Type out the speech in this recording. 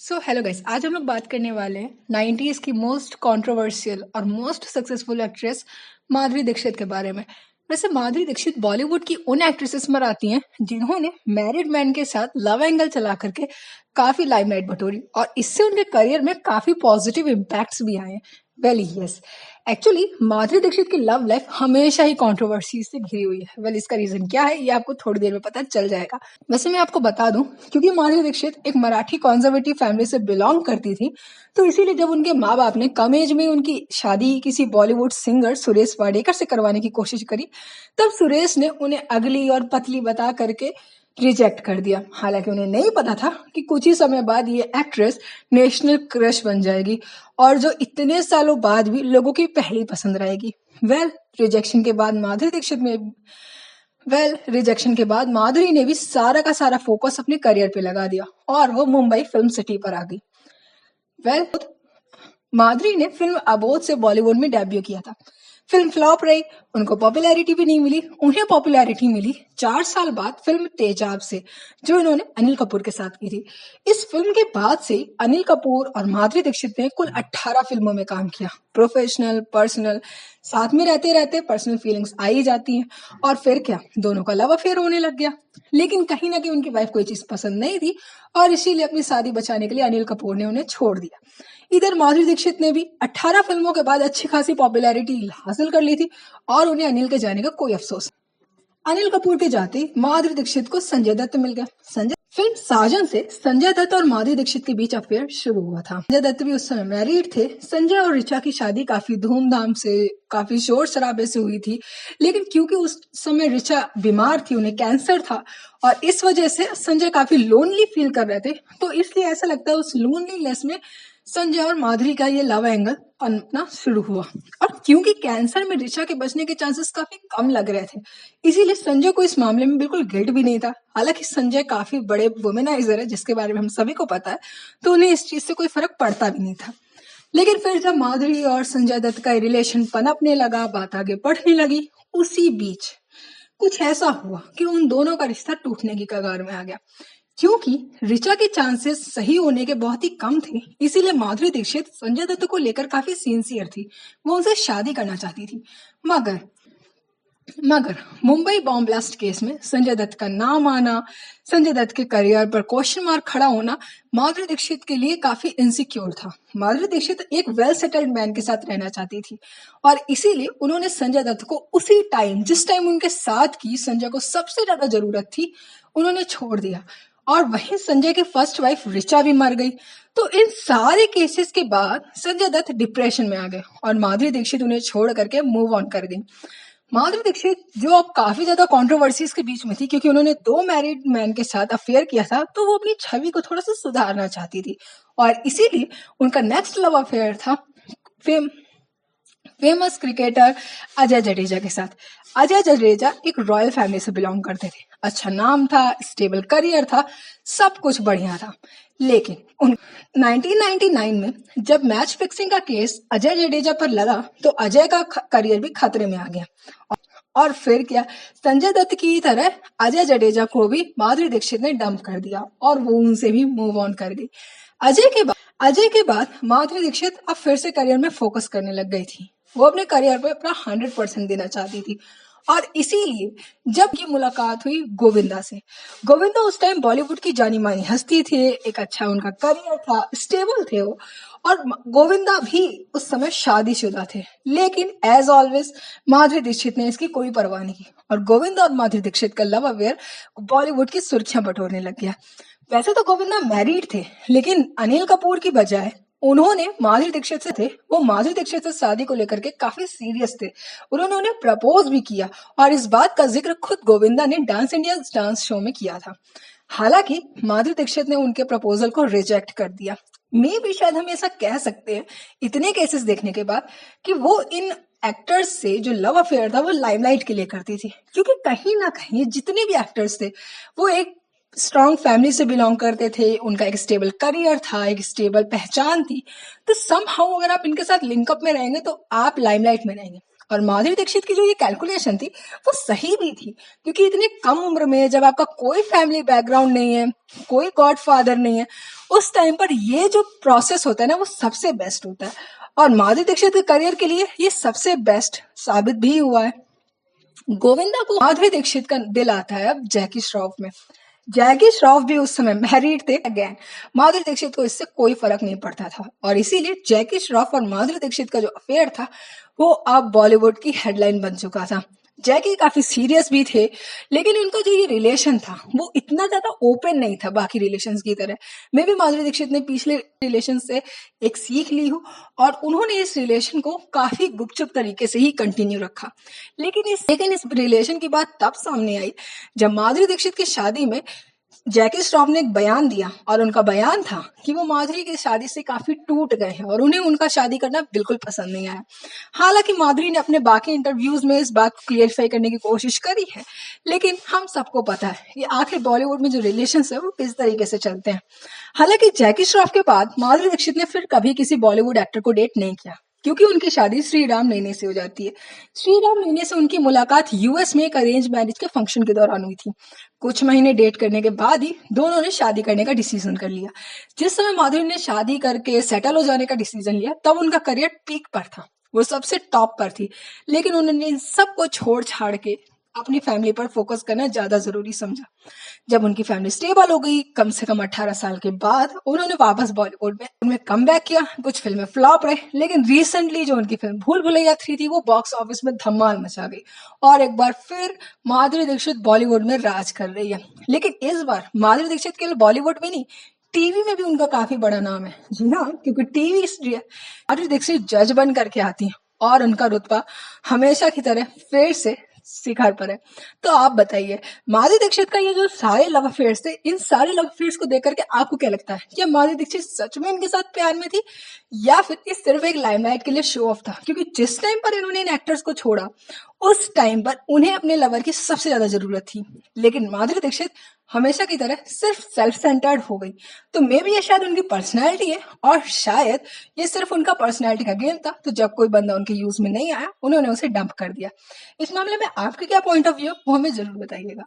Hello guys, आज हम लोग बात करने वाले हैं 90s की मोस्ट कंट्रोवर्शियल और most successful actress Madhuri Dixit के बारे में। वैसे माधुरी दीक्षित बॉलीवुड की उन एक्ट्रेसेस में आती हैं जिन्होंने मैरिड मैन के साथ लव एंगल चला करके काफी लाइमलाइट बटोरी और इससे उनके करियर में काफी पॉजिटिव इम्पैक्ट्स भी आए हैं। Well yes, actually Madhuri Dixit की लव लाइफ हमेशा ही कंट्रोवर्सी से घिरी हुई है। वेल इसका रीजन क्या है ये आपको थोड़ी देर में पता चल जाएगा। वैसे मैं आपको बता दूं, क्योंकि माधुरी दीक्षित एक मराठी कॉन्जर्वेटिव फैमिली से बिलोंग करती थी, तो इसीलिए जब उनके माँ बाप ने कम एज में उनकी शादी किसी बॉलीवुड सिंगर सुरेश वाडेकर से करवाने की कोशिश करी, तब सुरेश ने उन्हें अगली और पतली बता करके रिजेक्ट कर दिया। हालांकि उन्हें नहीं पता था कि कुछ ही समय बाद ये एक्ट्रेस नेशनल क्रश बन जाएगी और जो इतने सालों बाद भी लोगों की पहली पसंद रहेगी। रिजेक्शन के बाद रिजेक्शन के बाद माधुरी ने भी सारा का सारा फोकस अपने करियर पे लगा दिया और वो मुंबई फिल्म सिटी पर आ गई। माधुरी ने फिल्म अबोध से बॉलीवुड में डेब्यू किया था। फिल्म फ्लॉप रही, उनको पॉपुलैरिटी भी नहीं मिली। उन्हें पॉपुलैरिटी मिली 4 साल बाद फिल्म तेजाब से, जो इन्होंने अनिल कपूर के साथ की थी। इस फिल्म के बाद से अनिल कपूर और माधुरी दीक्षित ने कुल 18 फिल्मों में काम किया। प्रोफेशनल, पर्सनल, साथ में रहते रहते पर्सनल फीलिंग्स आ ही जाती हैं और फिर क्या, दोनों का लव अफेयर होने लग गया। लेकिन कहीं ना कहीं उनकी वाइफ कोई चीज पसंद नहीं थी और इसीलिए अपनी शादी बचाने के लिए अनिल कपूर ने उन्हें छोड़ दिया। इधर माधुरी दीक्षित ने भी 18 फिल्मों के बाद अच्छी खासी पॉपुलैरिटी हासिल कर ली थी और उन्हें अनिल के जाने का कोई अफसोस। अनिल कपूर के जाते ही माधुरी दीक्षित को संजय दत्त मिल गया। फिल्म साजन से संजय दत्त और माधुरी दीक्षित के बीच अफेयर शुरू हुआ था। संजय दत्त भी उस समय मैरिड थे। संजय और ऋचा की शादी काफी धूमधाम से, काफी शोर शराबे से हुई थी, लेकिन क्योंकि उस समय ऋचा बीमार थी, उन्हें कैंसर था और इस वजह से संजय काफी लोनली फील कर रहे थे, तो इसलिए ऐसा लगता है उस लोनलीनेस में संजय और माधुरी का ये लव एंगल बनना शुरू हुआ। और क्योंकि कैंसर में ऋचा के बचने के चांसेस काफी कम लग रहे थे, इसीलिए संजय को इस मामले में बिल्कुल गिल्ट भी नहीं था। हालांकि संजय काफी बड़े वुमेनाइजर है, जिसके बारे में हम सभी को पता है, तो उन्हें इस चीज से कोई फर्क पड़ता भी नहीं था। लेकिन फिर जब माधुरी और संजय दत्त का रिलेशन पनपने लगा, बात आगे बढ़ने लगी, उसी बीच कुछ ऐसा हुआ कि उन दोनों का रिश्ता टूटने की कगार में आ गया। क्योंकि ऋचा के चांसेस सही होने के बहुत ही कम थे, इसीलिए माधुरी दीक्षित संजय दत्त को लेकर काफी सिंसियर थी। वो उनसे शादी करना चाहती थी। मगर मुंबई बॉम्ब ब्लास्ट केस में संजय दत्त का नाम आना, संजय दत्त के करियर पर क्वेश्चन मार्क खड़ा होना माधुरी दीक्षित के लिए काफी इनसिक्योर था। माधुरी दीक्षित एक वेल सेटल्ड मैन के साथ रहना चाहती थी और इसीलिए उन्होंने संजय दत्त को उसी टाइम, जिस टाइम उनके साथ की संजय को सबसे ज्यादा जरूरत थी, उन्होंने छोड़ दिया। और वहीं संजय की फर्स्ट वाइफ ऋचा भी मर गई। तो इन सारे केसेस के बाद संजय दत्त डिप्रेशन में आ गए और माधुरी दीक्षित उन्हें छोड़ करके मूव ऑन कर गई। माधुरी दीक्षित जो अब काफी ज्यादा कंट्रोवर्सीज के बीच में थी, क्योंकि उन्होंने 2 मैरिड मैन के साथ अफेयर किया था, तो वो अपनी छवि को थोड़ा सा सुधारना चाहती थी और इसीलिए उनका नेक्स्ट लव अफेयर था फेमस क्रिकेटर अजय जडेजा के साथ। अजय जडेजा एक रॉयल फैमिली से बिलोंग करते थे। अच्छा नाम था, स्टेबल करियर था, सब कुछ बढ़िया था। लेकिन 1999 में जब मैच फिक्सिंग का केस अजय जडेजा पर लगा, तो अजय का करियर भी खतरे में आ गया। और फिर क्या, संजय दत्त की तरह अजय जडेजा को भी माधुरी दीक्षित ने डंप कर दिया और वो उनसे भी मूव ऑन कर गई। अजय के बाद माधुरी दीक्षित अब फिर से करियर में फोकस करने लग गई थी। वो अपने करियर पे अपना 100% देना चाहती थी और इसीलिए जब की मुलाकात हुई गोविंदा से। गोविंदा उस टाइम बॉलीवुड की जानी मानी हस्ती थे, एक अच्छा उनका करियर था, स्टेबल थे वो, और गोविंदा भी उस समय शादीशुदा थे। लेकिन एज ऑलवेज माधुरी दीक्षित ने इसकी कोई परवाह नहीं की और गोविंदा और माधुरी दीक्षित का लव अफेयर बॉलीवुड की सुर्खियां बटोरने लग गया। वैसे तो गोविंदा मैरिड थे, लेकिन अनिल कपूर की बजाय उन्होंने माधुरी दीक्षित से शादी को लेकर के काफी सीरियस थे। उन्होंने उन्हें प्रपोज भी किया और इस बात का जिक्र खुद गोविंदा ने डांस इंडिया डांस शो में किया था। हालांकि माधुरी दीक्षित ने उनके प्रपोजल को रिजेक्ट कर दिया। मे भी शायद हम ऐसा कह सकते हैं इतने केसेस देखने के बाद कि वो इन एक्टर्स से जो लव अफेयर था वो लाइमलाइट के लिए करती थी, क्योंकि कहीं ना कहीं जितने भी एक्टर्स थे वो एक स्ट्रॉन्ग फैमिली से बिलोंग करते थे, उनका एक स्टेबल करियर था, एक स्टेबल पहचान थी। तो समहाउ अगर आप इनके साथ लिंकअप में रहेंगे तो आप लाइमलाइट में रहेंगे। और माधुरी दीक्षित की जो ये कैलकुलेशन थी वो सही भी थी, क्योंकि इतनी कम उम्र में जब आपका कोई फैमिली बैकग्राउंड नहीं है, कोई गॉडफादर नहीं है, उस टाइम पर ये जो प्रोसेस होता है ना वो सबसे बेस्ट होता है। और माधुरी दीक्षित के करियर के लिए ये सबसे बेस्ट साबित भी हुआ है। गोविंदा को माधुरी दीक्षित का दिल आता है अब जैकी श्रॉफ में। जैकी श्रॉफ भी उस समय मैरिड थे अगेन। माधुरी दीक्षित को इससे कोई फर्क नहीं पड़ता था और इसीलिए जैकी श्रॉफ और माधुरी दीक्षित का जो अफेयर था वो अब बॉलीवुड की हेडलाइन बन चुका था। जैकी काफी सीरियस भी थे, लेकिन उनका जो ये रिलेशन था वो इतना ज्यादा ओपन नहीं था बाकी रिलेशंस की तरह। मे भी माधुरी दीक्षित ने पिछले रिलेशन से एक सीख ली हो और उन्होंने इस रिलेशन को काफी गुपचुप तरीके से ही कंटिन्यू रखा। लेकिन इस रिलेशन की बात तब सामने आई जब माधुरी दीक्षित की शादी में जैकी श्रॉफ ने एक बयान दिया और उनका बयान था कि वो माधुरी की शादी से काफी टूट गए हैं और उन्हें उनका शादी करना बिल्कुल पसंद नहीं आया। हालांकि माधुरी ने अपने बाकी इंटरव्यूज में इस बात को क्लियरिफाई करने की कोशिश करी है, लेकिन हम सबको पता है कि आखिर बॉलीवुड में जो रिलेशन है वो किस तरीके से चलते हैं। हालांकि जैकी श्रॉफ के बाद माधुरी दीक्षित ने फिर कभी किसी बॉलीवुड एक्टर को डेट नहीं किया, क्योंकि उनकी शादी श्रीराम नैने से हो जाती है। श्रीराम नैने से उनकी मुलाकात यूएस में एक अरेंज मैरिज के फंक्शन के दौरान हुई थी। कुछ महीने डेट करने के बाद ही दोनों ने शादी करने का डिसीजन कर लिया। जिस समय माधुरी ने शादी करके सेटल हो जाने का डिसीजन लिया तब उनका करियर पीक पर था, वो सबसे टॉप पर थी, लेकिन उन्होंने इन सबको छोड़ छाड़ के अपनी फैमिली पर फोकस करना ज्यादा जरूरी समझा। जब उनकी फैमिली स्टेबल हो गई, कम से कम 18 साल के बाद, उन्होंने वापस बॉलीवुड में कमबैक किया। कुछ फिल्में फ्लॉप रहे, लेकिन रिसेंटली जो उनकी फिल्म भूल भुलैया 3 थी वो बॉक्स ऑफिस में धमाल मचा गई और एक बार फिर माधुरी दीक्षित बॉलीवुड में राज कर रही है। लेकिन इस बार माधुरी दीक्षित केवल बॉलीवुड में नहीं, टीवी में भी उनका काफी बड़ा नाम है। जी हाँ, क्योंकि टीवी इसलिए माधुरी दीक्षित जज बन करके आती है और उनका रुतबा हमेशा की तरह फिर से शिखर पर है। तो आप बताइए, माधुरी दीक्षित का ये जो सारे लव अफेयर्स थे, इन सारे लव अफेयर्स को देख करके आपको क्या लगता है? क्या माधुरी दीक्षित सच में इनके साथ प्यार में थी या फिर ये सिर्फ एक लाइमलाइट के लिए शो ऑफ था? क्योंकि जिस टाइम पर इन्होंने इन एक्टर्स को छोड़ा उस टाइम पर उन्हें अपने लवर की सबसे ज्यादा जरूरत थी, लेकिन माधुरी दीक्षित हमेशा की तरह सिर्फ सेल्फ सेंटर्ड हो गई। तो मे भी ये शायद उनकी पर्सनैलिटी है और शायद ये सिर्फ उनका पर्सनैलिटी का गेम था। तो जब कोई बंदा उनके यूज में नहीं आया, उन्होंने उसे डंप कर दिया। इस मामले में आपके क्या पॉइंट ऑफ व्यू वो हमें जरूर बताइएगा।